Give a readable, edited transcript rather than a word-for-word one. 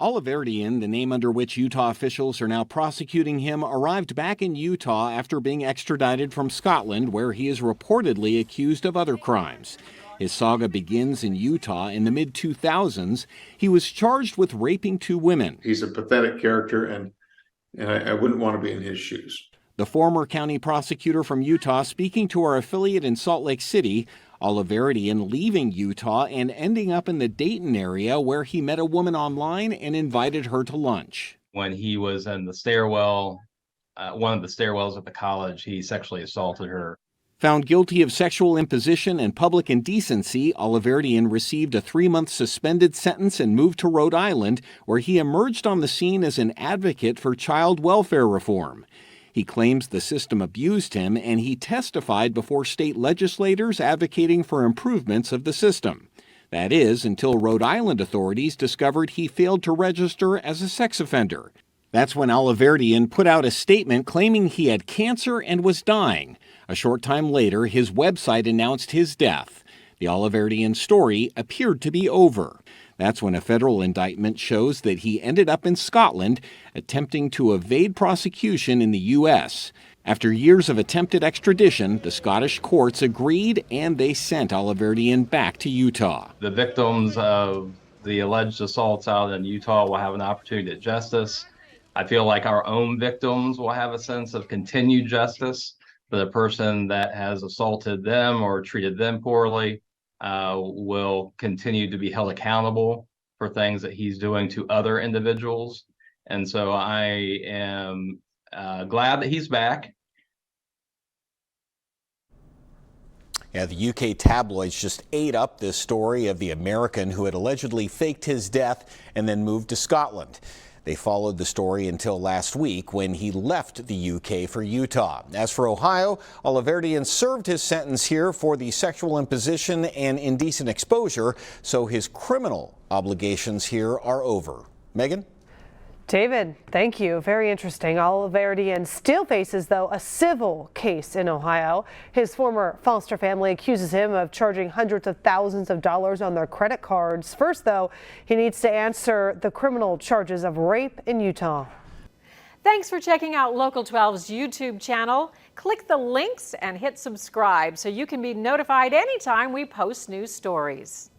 Oliverdian, the name under which Utah officials are now prosecuting him, arrived back in Utah after being extradited from Scotland, where he is reportedly accused of other crimes. His saga begins in Utah in the mid-2000s. He was charged with raping 2 women. He's a pathetic character, and I wouldn't want to be in his shoes. The former county prosecutor from Utah speaking to our affiliate in Salt Lake City, Oliverdian leaving Utah and ending up in the Dayton area where he met a woman online and invited her to lunch. When he was in the stairwell, one of the stairwells at the college, he sexually assaulted her. Found guilty of sexual imposition and public indecency, Oliverdian received a 3-month suspended sentence and moved to Rhode Island, where he emerged on the scene as an advocate for child welfare reform. He claims the system abused him, and he testified before state legislators advocating for improvements of the system. That is, until Rhode Island authorities discovered he failed to register as a sex offender. That's when Oliverdian put out a statement claiming he had cancer and was dying. A short time later, his website announced his death. The Oliverdian story appeared to be over. That's when a federal indictment shows that he ended up in Scotland, attempting to evade prosecution in the U.S. After years of attempted extradition, the Scottish courts agreed and they sent Oliverdian back to Utah. The victims of the alleged assaults out in Utah will have an opportunity at justice. I feel like our own victims will have a sense of continued justice for the person that has assaulted them or treated them poorly. Will continue to be held accountable for things that he's doing to other individuals. And so I am glad that he's back. Yeah, the UK tabloids just ate up this story of the American who had allegedly faked his death and then moved to Scotland. They followed the story until last week when he left the UK for Utah. As for Ohio, Oliverdian served his sentence here for the sexual imposition and indecent exposure, so his criminal obligations here are over. Megan? David, thank you. Very interesting. Oliverdian still faces, though, a civil case in Ohio. His former foster family accuses him of charging hundreds of thousands of dollars on their credit cards. First, though, he needs to answer the criminal charges of rape in Utah. Thanks for checking out Local 12's YouTube channel. Click the links and hit subscribe so you can be notified anytime we post new stories.